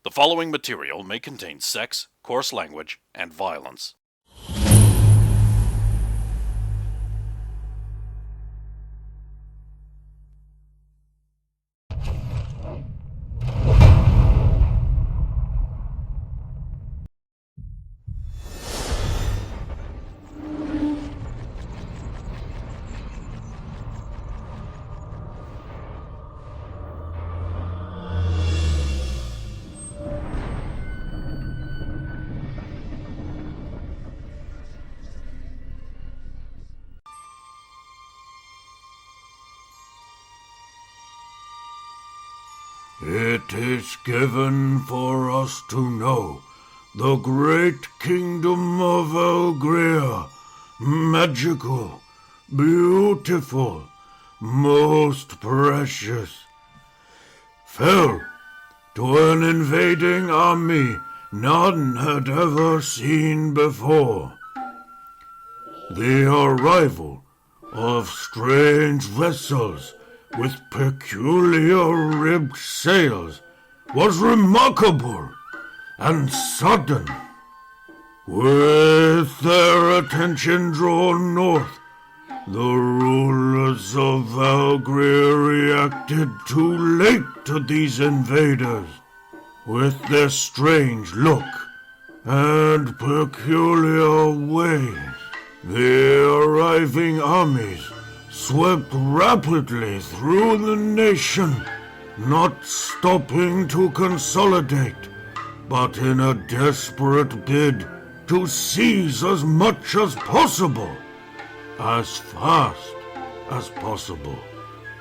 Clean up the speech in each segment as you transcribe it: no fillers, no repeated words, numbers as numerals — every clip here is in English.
The following material may contain sex, coarse language, and violence. It is given for us to know the great kingdom of Elgria, magical, beautiful, most precious, fell to an invading army none had ever seen before. The arrival of strange vessels with peculiar ribbed sails was remarkable and sudden. With their attention drawn north, the rulers of Valgria reacted too late to these invaders. With their strange look and peculiar ways, the arriving armies swept rapidly through the nation, not stopping to consolidate, but in a desperate bid to seize as much as possible, as fast as possible.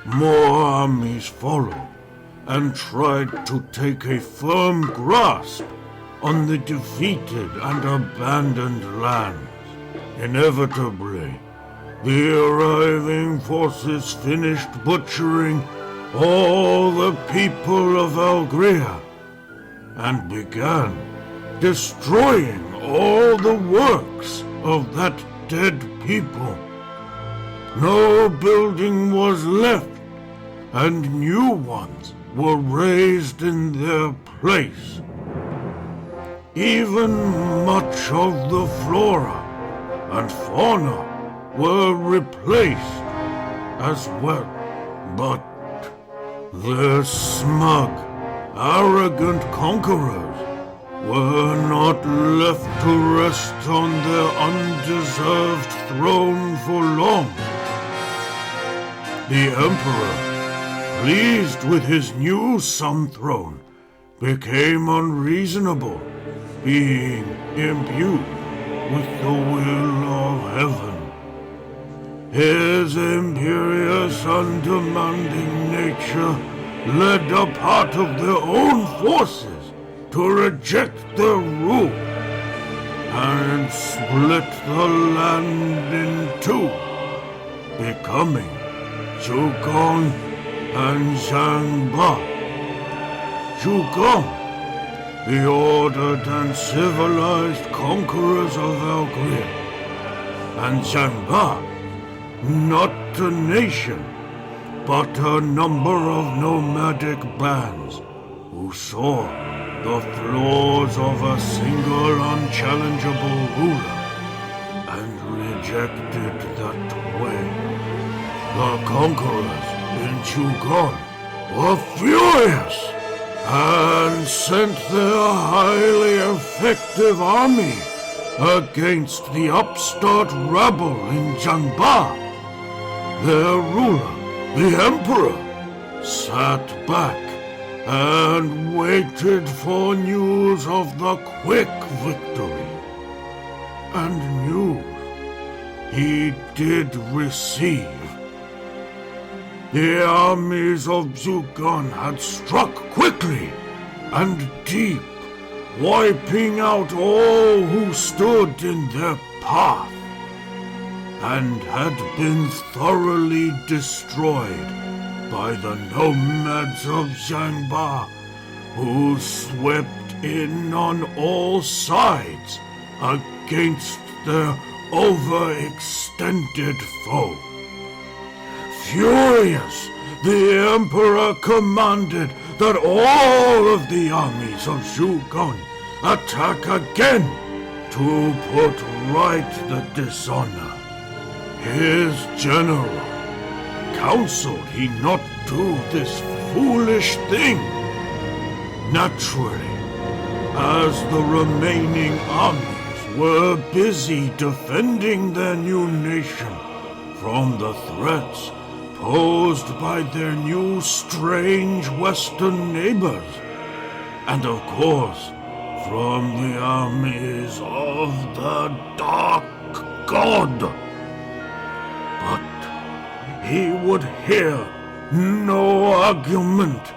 More armies followed and tried to take a firm grasp on the defeated and abandoned lands. Inevitably, the arriving forces finished butchering all the people of Elgria and began destroying all the works of that dead people. No building was left, and new ones were raised in their place. Even much of the flora and fauna were replaced as well, but the smug, arrogant conquerors were not left to rest on their undeserved throne for long. The Emperor, pleased with his new sun throne, became unreasonable, being imbued with the will of heaven. His imperious and demanding nature led a part of their own forces to reject their rule and split the land in two, becoming Zhugon and Zhangba. Zhugon, the ordered and civilized conquerors of Elgria, and Zhangba, not a nation, but a number of nomadic bands who saw the flaws of a single unchallengeable ruler and rejected that way. The conquerors in Zhugon were furious and sent their highly effective army against the upstart rabble in Zhangba. Their ruler, the Emperor, sat back and waited for news of the quick victory. And news he did receive. The armies of Zhugon had struck quickly and deep, wiping out all who stood in their path, and had been thoroughly destroyed by the nomads of Zhangba, who swept in on all sides against their overextended foe. Furious, the Emperor commanded that all of the armies of Zhugon attack again to put right the dishonor. His general counseled he not do this foolish thing. Naturally, as the remaining armies were busy defending their new nation from the threats posed by their new strange western neighbors, and of course from the armies of the Dark God. But he would hear no argument,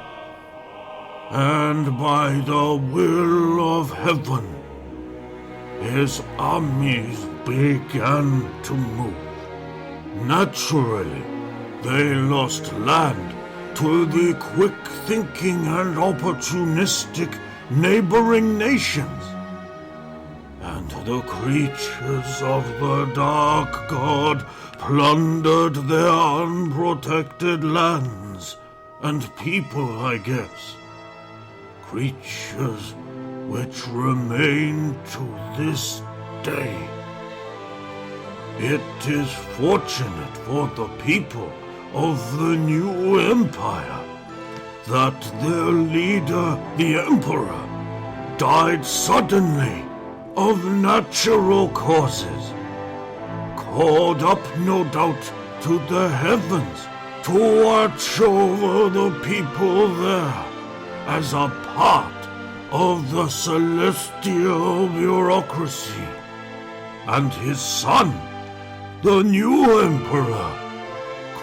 and by the will of heaven, his armies began to move. Naturally, they lost land to the quick-thinking and opportunistic neighboring nations, and the creatures of the Dark God plundered their unprotected lands and people, I guess. Creatures which remain to this day. It is fortunate for the people of the new empire that their leader, the Emperor, died suddenly of natural causes, called up no doubt to the heavens to watch over the people there as a part of the celestial bureaucracy. And his son, the new emperor,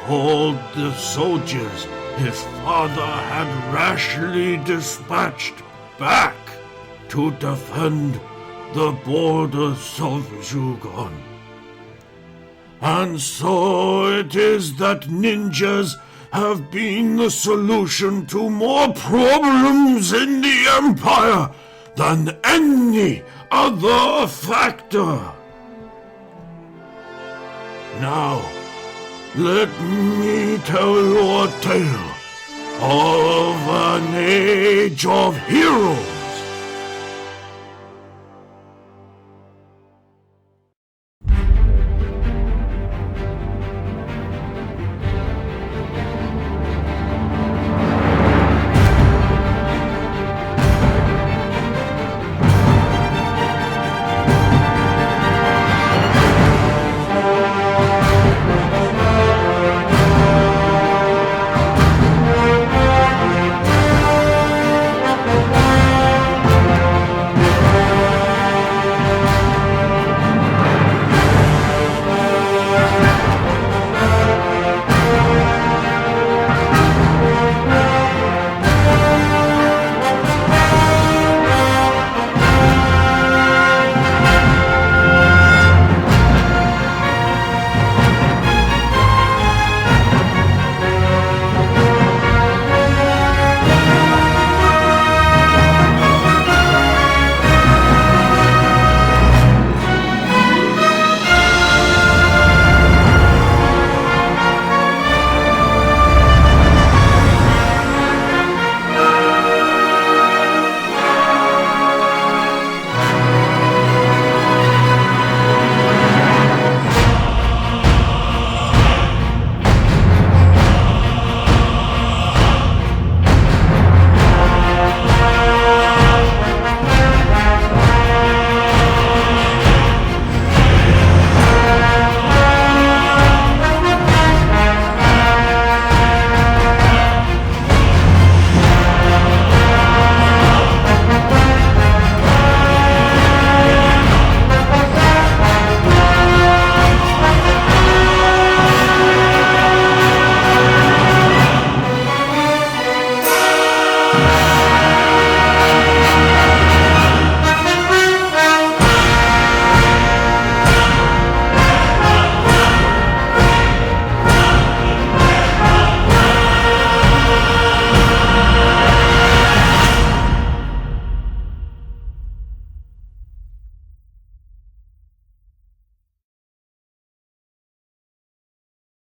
called the soldiers his father had rashly dispatched back to defend the borders of Zhugon. And so it is that ninjas have been the solution to more problems in the Empire than any other factor. Now, let me tell you a tale of an age of heroes.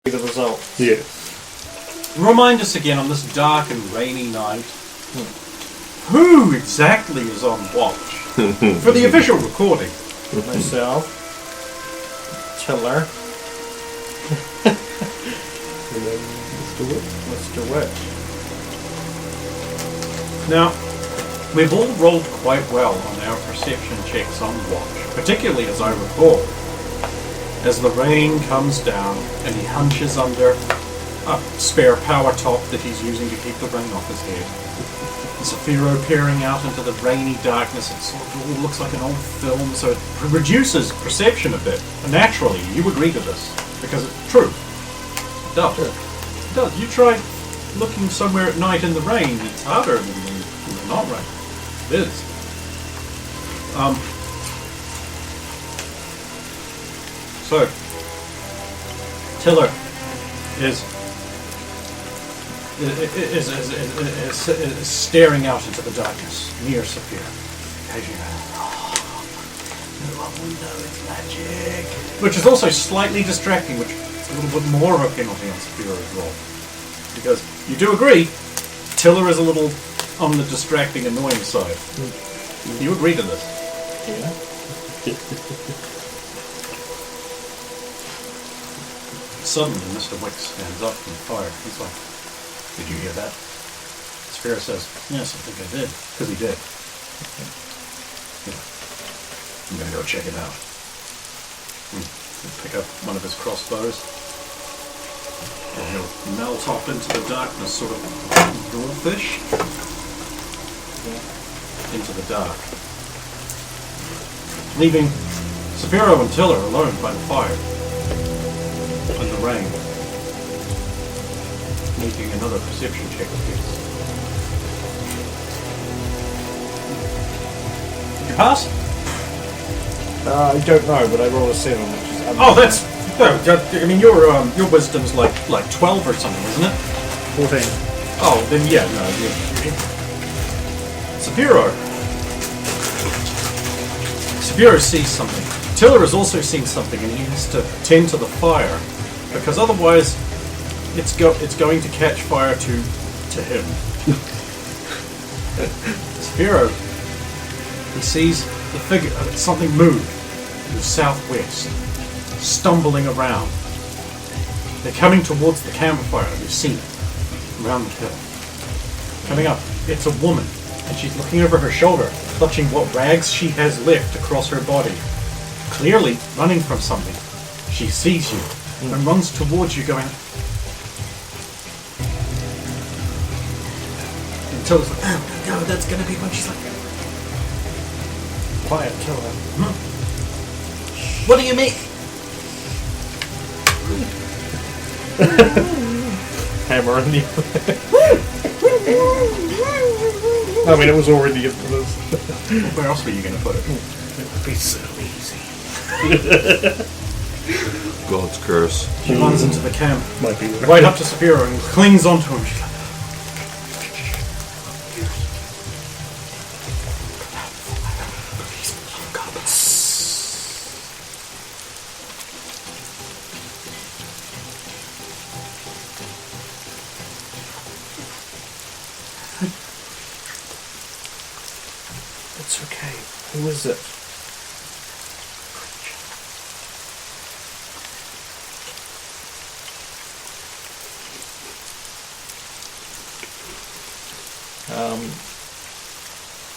The result. Yeah. Remind us again on this dark and rainy night Who exactly is on watch? For the official recording. Myself. Tiller. And then Mr. Witch. Now, we've all rolled quite well on our perception checks on watch, particularly as I recall. As the rain comes down and he hunches under a spare power top that he's using to keep the rain off his head. Zafiro peering out into the rainy darkness, it sort of all looks like an old film, so it reduces perception a bit. And naturally, you agree to this, because it's true. It does. Sure. It does. You try looking somewhere at night in the rain, it's harder than when it's not rain. It is. So, Tiller is staring out into the darkness near Saphir. No one will know it's magic. Which is also slightly distracting, which is a little bit more of a penalty on Saphira's roll. Because you do agree, Tiller is a little on the distracting, annoying side. You agree to this? Yeah. Suddenly, Mr. Wicks stands up from the fire. He's like, "Did you hear that?" Saphira says, "Yes, I think I did." Because he did. Yeah. I'm going to go check it out. He'll pick up one of his crossbows. And he'll melt off into the darkness, sort of dwarfish. Into the dark. Leaving Saphiro and Tiller alone by the fire. In the rain. Making another perception check, please. Did you pass? I don't know, but I rolled a 7, which is... Oh, that's... I mean, your wisdom's like 12 or something, isn't it? 14. Oh, then yeah, no. Saphiro sees something. Tiller has also seen something, and he has to tend to the fire, because otherwise it's going to catch fire to him. Saphiro, he sees the figure, something move in the southwest, stumbling around. They're coming towards the campfire. You've seen it around the hill. Coming up, it's a woman, and she's looking over her shoulder, clutching what rags she has left across her body. Clearly running from something. She sees you and runs towards you going... Until it's like, oh no, that's going to be when she's like... Quiet, Tiller. What do you mean? Hammer in the... I mean, it was already into this. Where else were you going to put it? It would be so easy. God's curse. She runs into the camp, Might be right up to Saphira and clings onto him. She's like, It's okay. Who is it?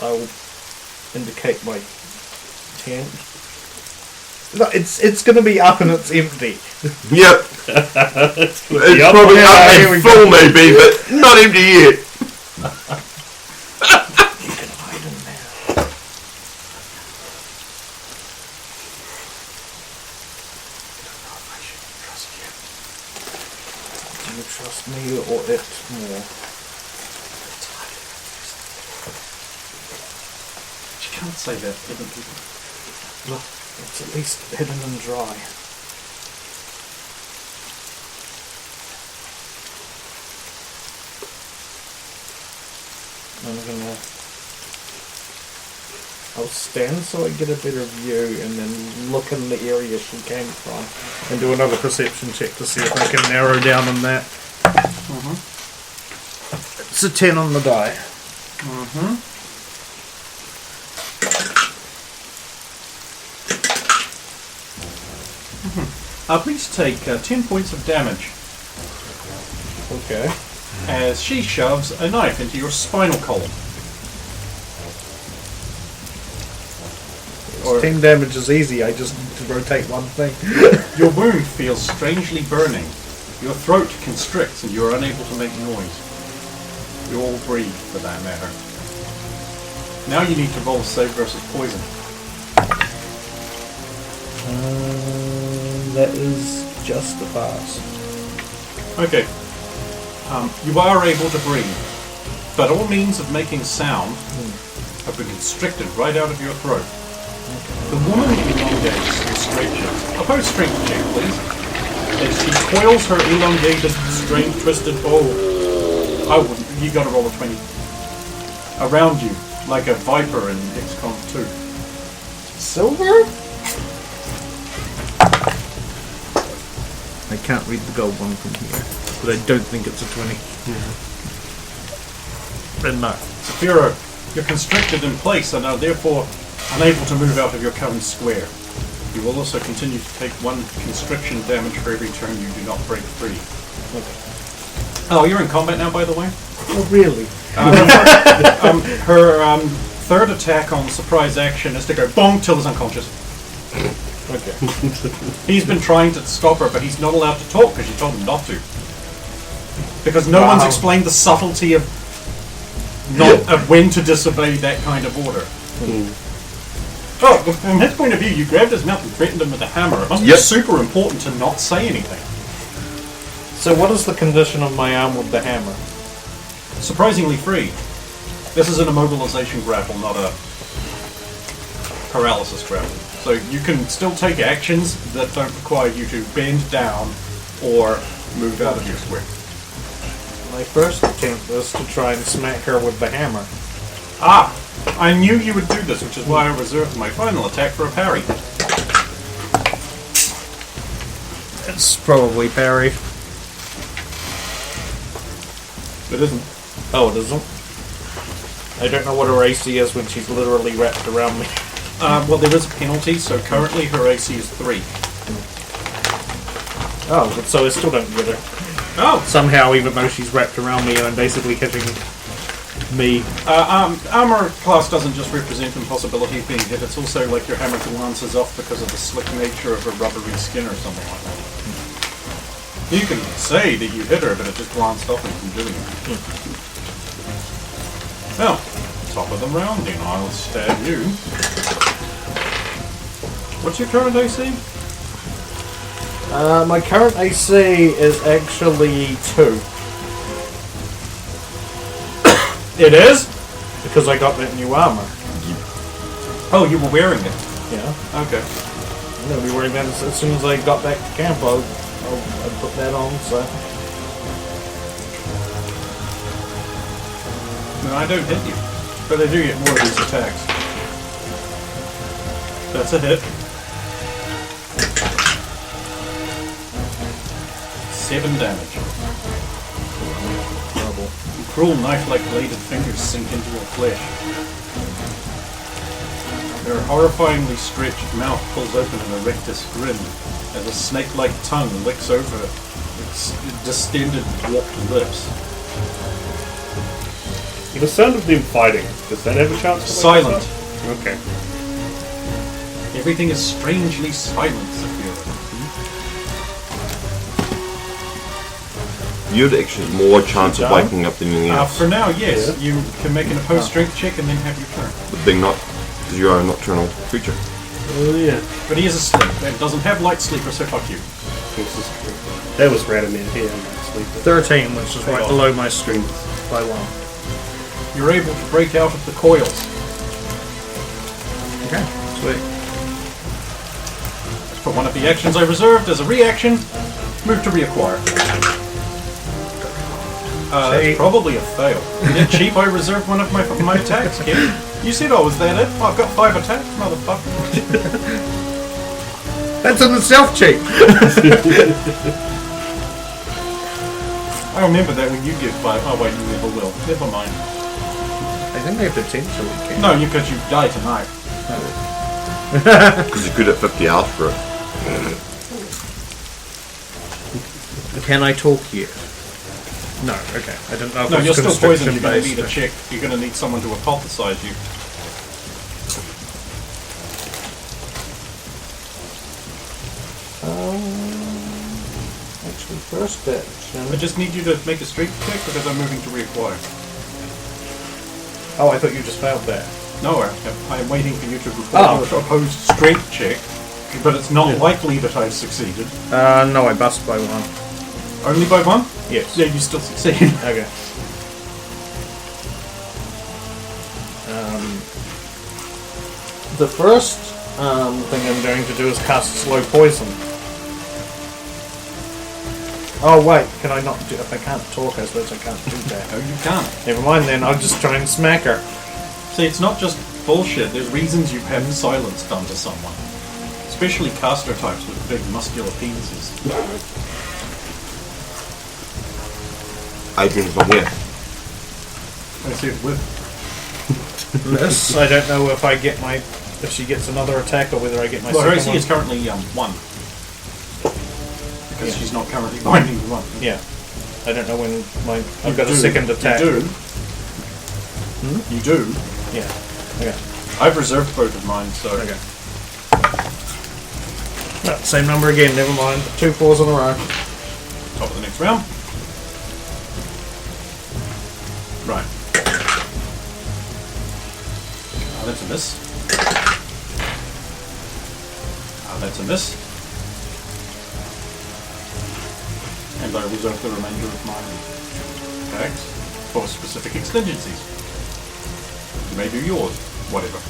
I'll indicate my tent. No, it's going to be up and it's empty. Yep. It's Probably up and full maybe, but not empty yet. You can hide in there. Do you trust me or it more? she can't say that, given people. Look, it's at least hidden and dry. I'll stand so I get a better view and then look in the area she came from and do another perception check to see if I can narrow down on that. It's a 10 on the die. Please take 10 points of damage Okay. as she shoves a knife into your spinal column. Team damage is easy, I just need to rotate one thing. Your wound feels strangely burning. Your throat constricts and you are unable to make noise. You all breathe, for that matter. Now you need to roll a save versus poison. That is just a pass. Okay. You are able to breathe, but all means of making sound have been constricted right out of your throat. The woman elongates and stretches. Oppose strength check, please. As she coils her elongated, strained, twisted bow. Oh, you gotta roll a 20. Around you, like a viper in XCOM 2. Silver? I can't read the gold one from here, but I don't think it's a 20. Then no. Saphira, you're constricted in place and are therefore unable to move out of your current square. You will also continue to take 1 constriction damage for every turn you do not break free. Okay. Oh, you're in combat now, by the way? Oh, really? Her third attack on surprise action is to go bong till he's unconscious. Okay. He's been trying to stop her, but he's not allowed to talk because you told him not to. Because no one's explained the subtlety of when to disobey that kind of order. Oh, from his point of view, you grabbed his mouth and threatened him with a hammer. It must be super important to not say anything. So what is the condition of my arm with the hammer? Surprisingly free. This is an immobilization grapple, not a paralysis grapple. So you can still take actions that don't require you to bend down or move out of your square. My first attempt was to try and smack her with the hammer. Ah! I knew you would do this, which is why I reserved my final attack for a parry. It's probably parried. It isn't. Oh, it isn't? I don't know what her AC is when she's literally wrapped around me. Well, there is a penalty, so currently her AC is 3. Oh, but so I still don't get her. Oh! Somehow, even though she's wrapped around me and I'm basically hitting me. Armor class doesn't just represent impossibility of being hit, it's also like your hammer glances off because of the slick nature of her rubbery skin or something like that. You can say that you hit her, but it just glanced off and from doing it. Well, top of the rounding, I'll stab you. What's your current AC? My current AC is actually 2. It is? Because I got that new armor. Oh, you were wearing it. Yeah. Okay. I'm going to be wearing that as soon as I got back to camp. I'll put that on, so... No, I don't hit you. But I do get more of these attacks. That's a hit. 7 damage. Trouble. Cruel knife-like bladed fingers sink into your flesh. Their horrifyingly stretched mouth pulls open in a rictus grin as a snake-like tongue licks over its distended, warped lips. The sound of them fighting, does that have a chance to Silent. Okay. Everything is strangely silent, Saphira. You'd actually have more chance of waking up than anything else. For now, yes. Yeah. You can make an opposed strength check and then have your turn. But being not, because you are a nocturnal creature. Oh yeah. But he is asleep and doesn't have light sleeper, so fuck you. This is true. That was Radimir here, sleeper. 13, which is right below my strength by 1. You're able to break out of the coils. Okay, sweet. For one of the actions I reserved as a reaction, move to reacquire. It's probably a fail. Isn't it cheap I reserved one of my attacks, kid? You said I was that it. I've got 5 attacks, motherfucker. That's in itself cheap. I remember that when you get 5. Oh wait, you never will. Never mind. I think they potentially can. No, because you die tonight. Because you could at 50 hours for it. Can I talk here? No, okay. I didn't know if No, it's you're still poisoned. You're going to constriction-based. need a check. You're going to need someone to apothesize you. Actually, first action. I just need you to make a strength check because I'm moving to reacquire. Oh, I thought you just failed that. No, I'm waiting for you to perform your opposed strength check, but it's not likely that I've succeeded. No, I bust by 1. Only by 1? Yes. Yeah, you still succeed. Okay. The first thing I'm going to do is cast slow poison. Oh wait, can I not do? If I can't talk, I suppose I can't do that. No, you can't. Never mind then. I'll just try and smack her. See, it's not just bullshit. There's reasons you have silence done to someone, especially caster types with big muscular penises. Adrian's not here. I see it with. This, I don't know if I get my, if she gets another attack or whether I get my Well, her second AC one. is currently 1. Because she's not currently binding to 1. Yeah. I don't know when my, I've You got a do. second attack. You do. You do. Yeah. Okay. I've reserved both of mine, so. Okay. No, same number again, never mind. 2 4s in a row. Top of the next round. Right. That's a miss. That's a miss. And I reserve the remainder of my attacks for specific contingencies. You may do yours, whatever.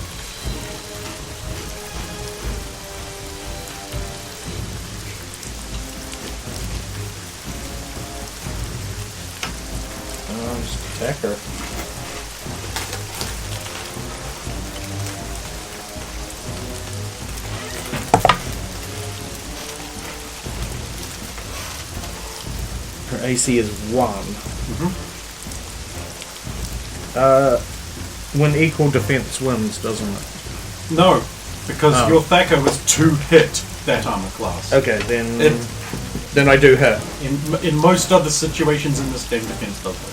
Just attack her. Her AC is 1. When equal defense wins, doesn't it? No, because Oh. your Thacker was to hit that armor class. Okay, then I do hit. In most other situations in this game, defense does hit.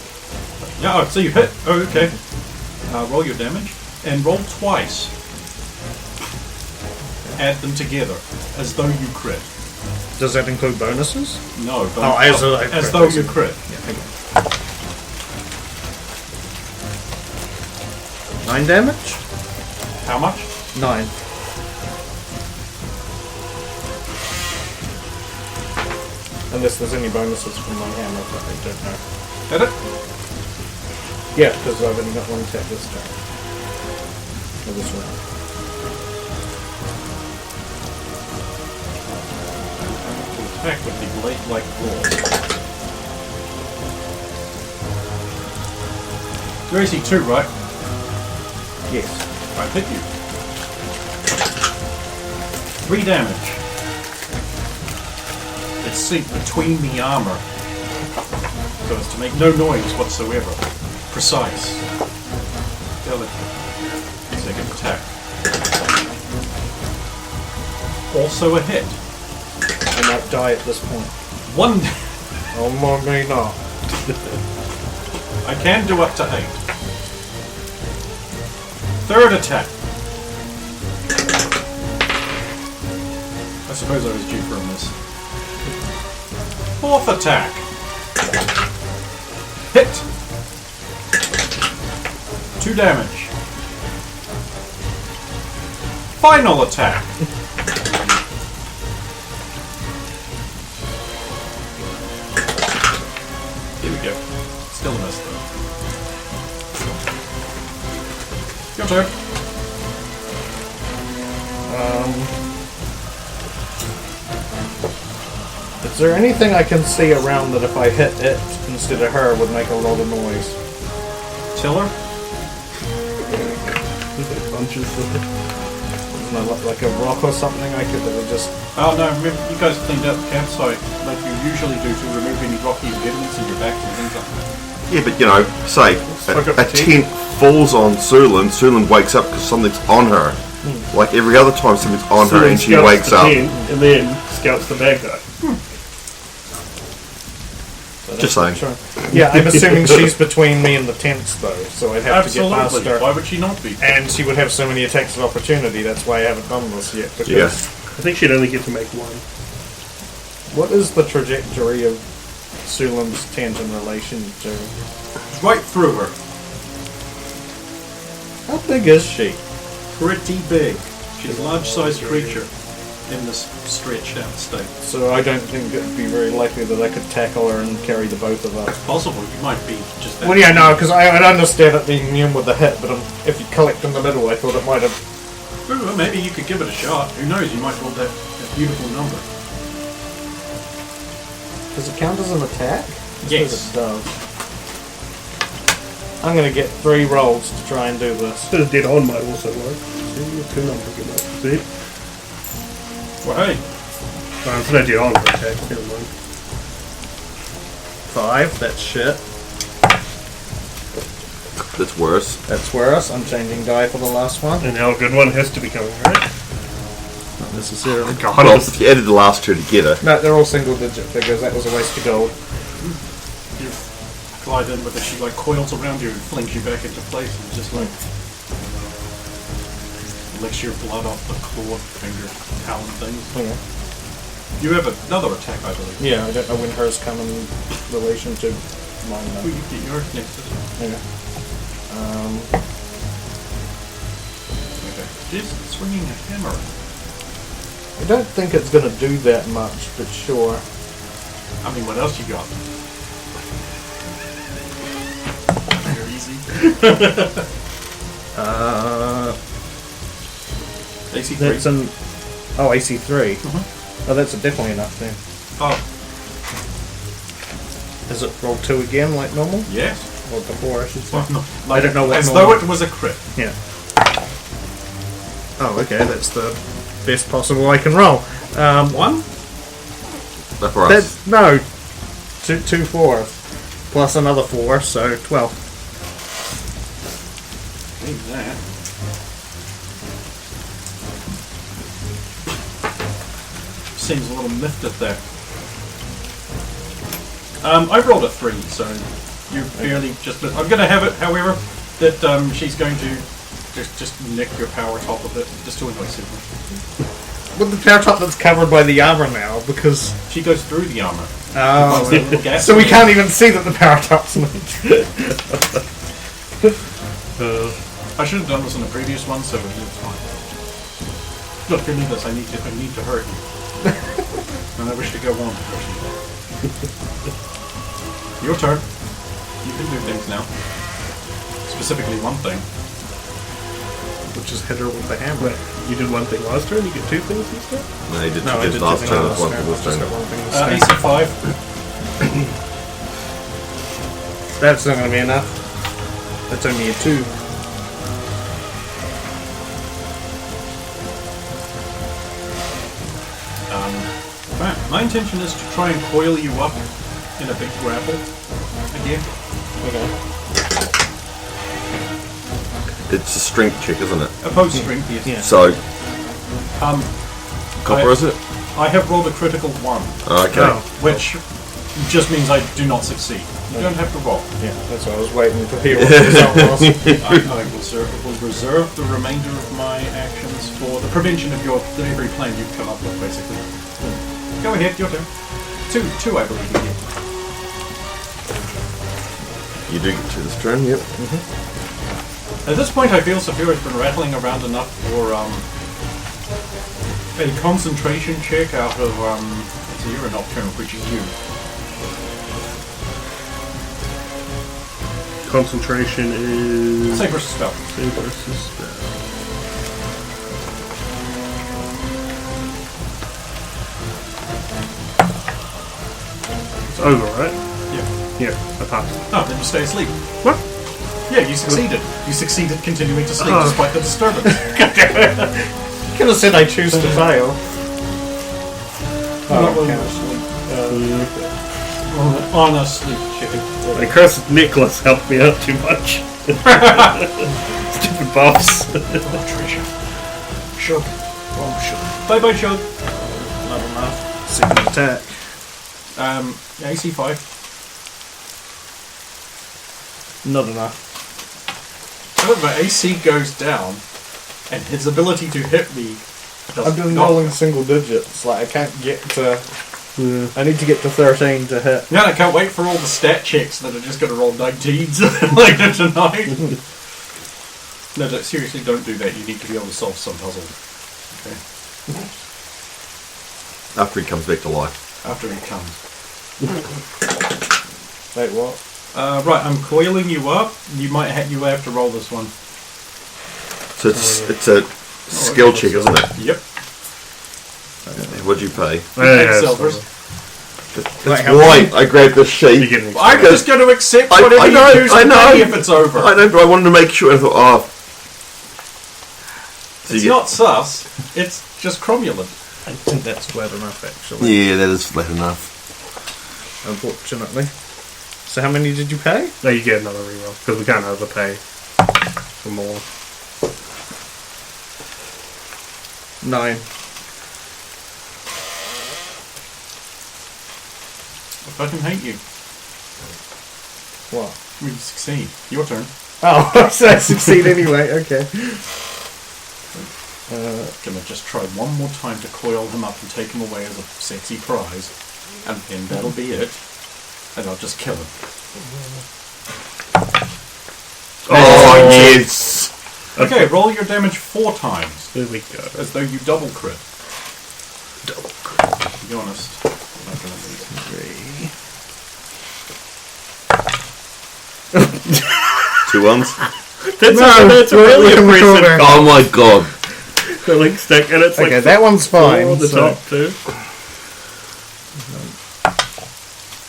Yeah, oh, so you hit. Oh, okay. Roll your damage and roll twice. Add them together as though you crit. Does that include bonuses? No, don't, Oh, as though you crit. Yeah, okay. 9 damage? How much? 9. Unless there's any bonuses from my hammer, but I don't know. Hit it? Yeah, because I've only got 1 attack this time. For this round. Attack with the blade-like claw. You're AC 2, right? Yes. I've hit you. 3 damage. It's sink between the armor, so as to make no noise whatsoever. Precise. Delicate. Second attack. Also a hit. I might die at this point. 1. Oh my me no. I can do up to 8. Third attack. I suppose I was due for a miss. Fourth attack. Hit. 2 damage. Final attack. Here we go. Still a miss though. Your turn. Is there anything I can see around that if I hit it instead of her would make a lot of noise? Tiller. Bunches of it. Isn't there like a rock or something I could that would just... Oh no, remember, you guys cleaned out the campsite like you usually do to remove any rocky impediments in your back and things like that. Yeah, but say fuck up a the tent. tent falls on Sulin. Sulin wakes up because something's on her. Like every other time something's on her and she scouts wakes the up. tent and then scouts the bad guy. Just saying. Yeah, I'm assuming she's between me and the tents, though, so I'd have to get past Absolutely. her. Why would she not be? And she would have so many attacks of opportunity, that's why I haven't done this yet. Because Yeah. I think she'd only get to make one. what is the trajectory of Sulim's tent in relation to... Right through her. How big is she? Pretty big. She's a large-sized creature in this stretched out state. So I don't think it would be very likely that I could tackle her and carry the both of us. Possible, you might be just that. Well, yeah, no, because I'd understand it being immune with the hit, but if you collect in the middle, I thought it might have... Ooh, well, maybe you could give it a shot. Who knows, you might roll that beautiful number. Does it count as an attack? Yes. It does. I'm going to get 3 rolls to try and do this. So dead on might also work. See, 2 numbers get nice. See? Well, hey, So no dead on for attack. Never mind. 5, that's shit. That's worse. That's worse. I'm changing die for the last one. And now a good one has to be coming, right? Not necessarily. God, Well, if you added the last 2 together, No, they're all single digit figures. That was a waste of gold. you glide in with it, she like coils around you and flings you back into place and just like licks your blood off the claw finger talon things. Yeah. You have another attack, I believe. Yeah, I don't know when hers come in relation to mine Ooh, though. you get yours next to this. Yeah. Okay. She's swinging a hammer. I don't think it's going to do that much, but sure. I mean, what else you got? Very easy. AC3. That's an... Oh, AC3. Oh, that's definitely enough then. Oh, Is it roll 2 again like normal? yes. Or before, I should say. Well, no, I don't know what as normal- though it was a crit. Yeah. Oh, okay, that's the best possible I can roll. One? that's for us. That's... No. 2 4. Plus another 4, so 12. Need that. Seems a little miffed at that. I've rolled a 3, so you barely just... I'm going to have it, however, that she's going to just nick your power top of it, just to annoy Superman. With the power top that's covered by the armor now, because... She goes through the armor. Oh, Gas so we can't even see that the power top's moved. I should have done this in the previous one, so it's fine. Look, give me this. I need to hurt you. And I wish to go on to hurt you. Your turn. You can do things now. Specifically one thing. Which is hit her with the hammer. Wait, you did one thing last turn, you get 2 things this turn? No, he did No, I 2 did last 2 turn, things one last for turn. this Just turn. got one thing this AC5. turn. That's not going to be enough. That's only a 2. Right. My intention is to try and coil you up in a big grapple again. Okay. It's a strength check, isn't it? Opposed strength, yes. Yeah. So, Um, copper, is it? I have rolled a critical 1, Okay. Oh. which just means I do not succeed. You don't have to roll. Yeah, that's what I was waiting to hear what the result was. I will reserve the remainder of my actions for the prevention of every plan you've come up with, basically. Go ahead, your turn. Two, I believe you get. You do get to this turn, yep. At this point, I feel Saphira has been rattling around enough for a concentration check out of so you're a nocturnal creature, you. Concentration is... Save versus spell. Save versus spell. It's over, right? Yeah. Yeah, I passed. Oh, then you stay asleep. What? Yeah, you succeeded. You succeeded continuing to sleep despite the disturbance. Could have said I choose to fail. Not really. Honestly, check. Like, Chris Nicholas helped me out too much. Stupid buffs. Oh, treasure. Shug. Oh, shug. Bye bye, Shug. Not enough. Second attack. AC 5. Not enough. However, AC goes down, and his ability to hit me I'm does doing not. rolling single digits. Like, I can't get to... I need to get to 13 to hit. Yeah, I can't wait for all the stat checks that are just going to roll 19s later tonight. No, seriously, don't do that. You need to be able to solve some puzzle. Okay. After he comes back to life. After he comes. Wait, what? Right, I'm coiling you up. You have to roll this one. So it's a skill check, isn't it? Yep. What'd you pay? Yeah, Silvers. That's Wait, how why many? I grabbed this sheet. You get an I'm just going to accept I whatever know, you choose I to know. pay if it's over. I know, but I wanted to make sure. I thought, oh. So It's you not sus. It's just cromulent. I think that's flat enough, actually. yeah, that is flat enough. Unfortunately. So how many did you pay? No, you get another reroll because we can't overpay for more. 9. I fucking hate you. What? We succeed. Your turn. Oh, so I succeed anyway, okay. Gonna just try one more time to coil him up and take him away as a sexy prize. And then that'll be it. And I'll just kill him. Oh, yes! Okay, roll your damage 4 times. There we go. As though you double crit. Double crit. To be honest. I'm not gonna lose. 2 ones. That's really impressive. Oh my god. The link stick, and it's Okay, like that one's fine. on the so- top too.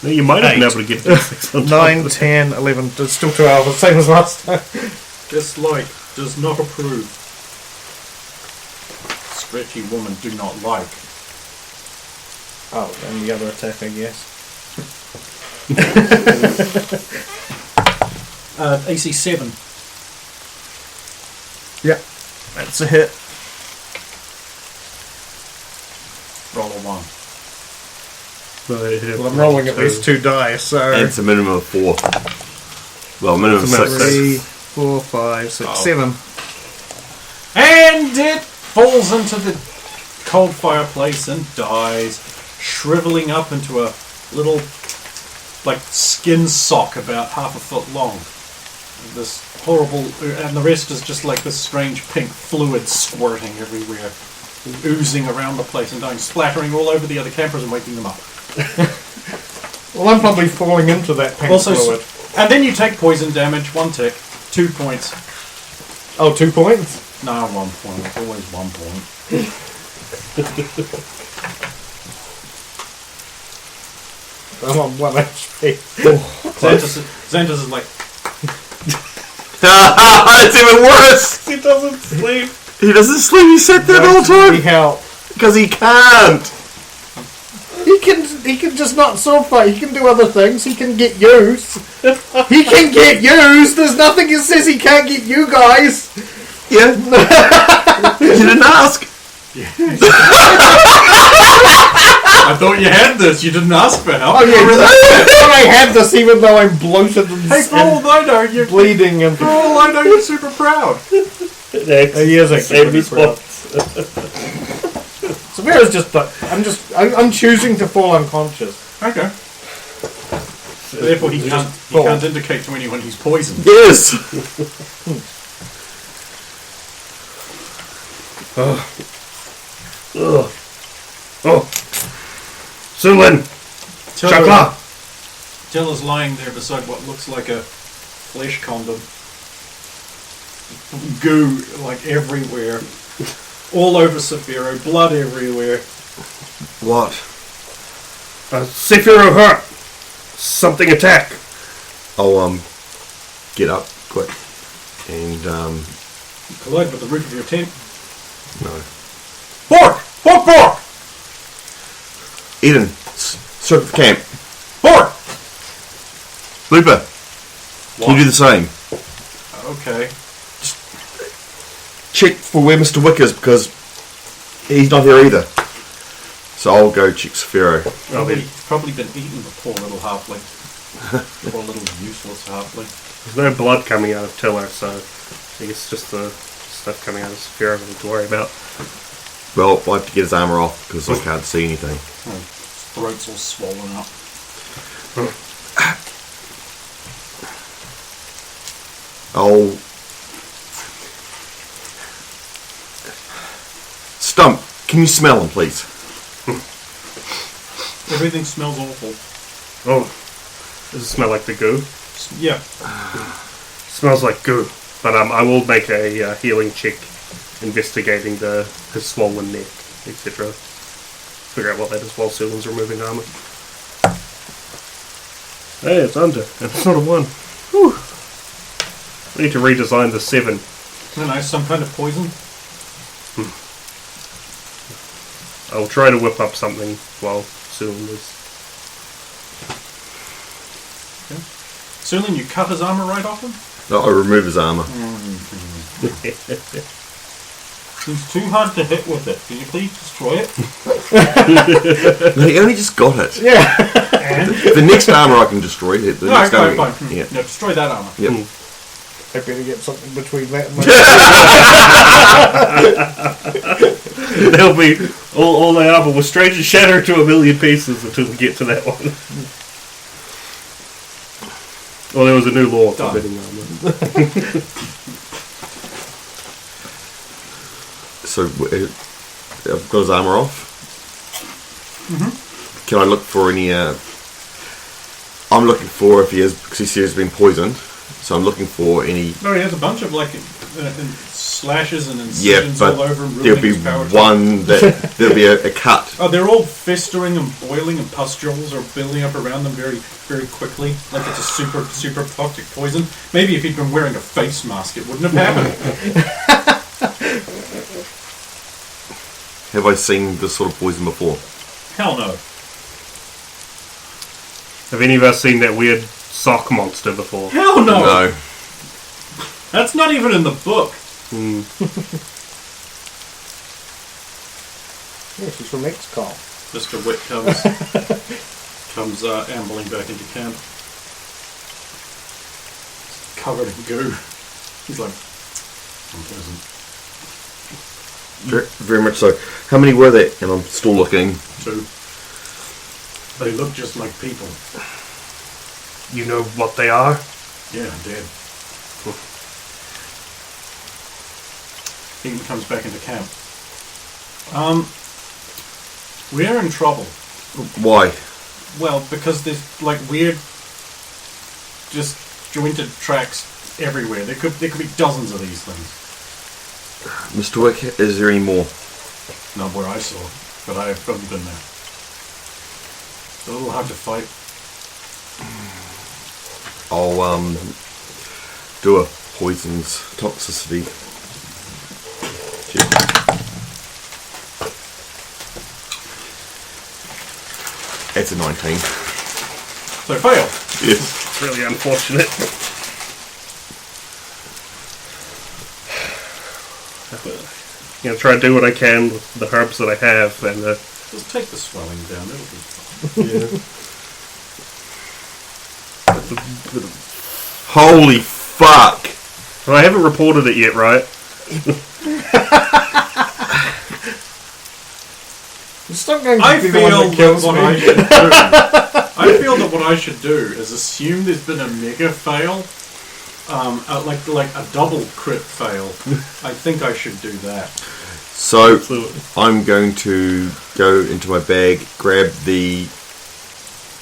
No, you might have been able to get to 6 on top. 9, 10, 11. It's still 12, the same as last time. Dislike. Does not approve. Stretchy woman do not like. Oh, and the other attack, I guess. AC 7. Yep, that's a hit. Roll a 1. Well, I'm rolling at least 2 dice, so... And it's a minimum of 4. Well, minimum of It's a 6. 3, 4, 5, 6, Oh. 7. And it falls into the cold fireplace and dies, shriveling up into a little, like, skin sock about half a foot long. This horrible, and the rest is just like this strange pink fluid squirting everywhere, oozing around the place and dying, splattering all over the other campers and waking them up. Well, I'm probably falling into that pink Also, fluid. and then you take poison damage, 1 tick, 2 points. Oh, 2 points? No, 1 point. It's always 1 point. I'm on 1 HP. Xantus is like, It's even worse! He doesn't sleep. He doesn't sleep, he sat there the whole time! Help. Because he can't! He can just not sword fight. He can do other things. He can get used. He can get used. There's nothing that says he can't get you guys. Yeah. You didn't ask! I thought you had this. You didn't ask for help. Oh yeah, but I had this even though I'm bloated and, Hey, for all I know, you're bleeding and. for all I know, you're super proud. He is actually pretty proud. So Vera's just like I'm choosing to fall unconscious. Okay. Therefore, he can't indicate to anyone he's poisoned. Yes! Oh, Sulin, Chakla. Tilla's lying there beside what looks like a flesh condom. Goo, like, everywhere. All over Saphiro. Blood everywhere. What? Sephiroth hurt. Something attack. I'll, get up quick. And, You collide with the roof of your tent. no. Bork! Bork! Bork! Eden, circle the camp. Bork! Looper, can you do the same? Okay. Check for where Mr. Wick is, because he's not here either. So I'll go check Sphero. Probably been eating the poor little halfling. Poor little useless halfling. There's no blood coming out of Tiller, so I guess just the stuff coming out of Sphero I need to worry about. Well, I have to get his armour off, because I can't see anything. His throat's all swollen up. I'll... Stump, can you smell him, please? Everything smells awful. Oh, does it smell like the goo? Yeah. Smells like goo. But I will make a healing check investigating his swollen neck, etc. Figure out what that is while Sulan's removing armour. Hey, it's under. And it's not a 1. Whew. I need to redesign the 7. I don't know, some kind of poison? I'll try to whip up something while Sulan is... Okay. Sulan, you cut his armour right off him? No, I remove his armour. He's too hard to hit with it. Can you please destroy it? No, he only just got it. Yeah. And? The next armour I can destroy. The No, next okay, armour, fine. yeah. No, destroy that armour. Yep. I better get something between that and my... There'll be... All the armour will strange and shatter to a million pieces until we get to that one. Well, there was a new law forbidding armour. So, I've got his armour off. Mm-hmm. Can I look for any... I'm looking for if he is, because he says he's been poisoned. So I'm looking for any... No, he has a bunch of, like, slashes and Yeah, incisions but all over him. there'll be one that... There'll be a cut. Oh, they're all festering and boiling, and pustules are building up around them very, very quickly. Like it's a super, super toxic poison. Maybe if he'd been wearing a face mask, it wouldn't have happened. Have I seen this sort of poison before? Hell no. Have any of us seen that weird sock monster before? Hell no! No. That's not even in the book. Yeah, she's from XCOM. Mr. Witt comes ambling back into camp. Covered in goo. He's like, unpleasant. Very much so. How many were there? And I'm still looking. 2. They look just like people. You know what they are? Yeah, I'm dead. He comes back into camp. We're in trouble. Why? Well, because there's like weird, just jointed tracks everywhere. There could be dozens of these things. Mr. Wick, is there any more? Not where I saw, but I haven't been there. It's a little hard to fight. I'll do a poisons toxicity check. It's a 19. So fail. Yes. It's really unfortunate. You know, try to do what I can with the herbs that I have, and Just take the swelling down. It'll be fine. Holy fuck! well, I haven't reported it yet, right? Stop going to I be the feel one that kills what me. I should do. I feel that what I should do is assume there's been a mega fail, like a double crit fail. I think I should do that. So, Absolutely. I'm going to go into my bag, grab the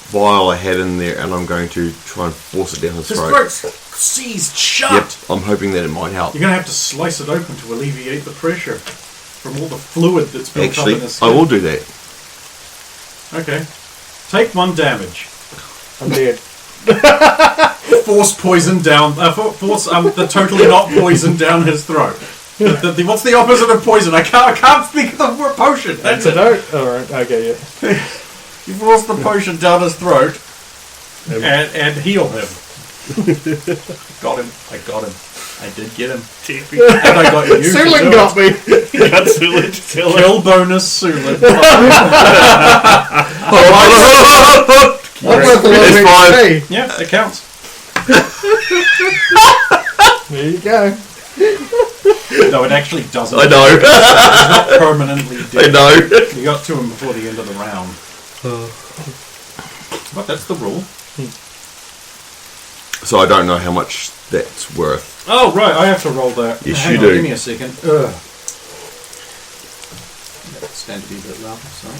vial I had in there, and I'm going to try and force it down his His throat. throat's seized shut. Yep, I'm hoping that it might help. You're going to have to slice it open to alleviate the pressure from all the fluid that's built Actually, up in his I skin. will do that. Okay. Take 1 damage. I'm dead. Force poison down. Force the totally not poison down his throat. What's the opposite of poison? I can't speak the word potion. That's it. Antidote? Alright, okay, yeah. You force the potion down his throat. and heal him. Got him. I got him. I did get him. And I got you. Sulin got me. Kill bonus Sulin. It's fine. Yeah, it counts. There you go. No, it actually doesn't. I know. It's not permanently dead. I know. You got to him before the end of the round. But that's the rule. So I don't know how much that's worth. Oh, right, I have to roll that. Yes, Hang you on, do. Give me a second. Stand to be a bit louder, sorry.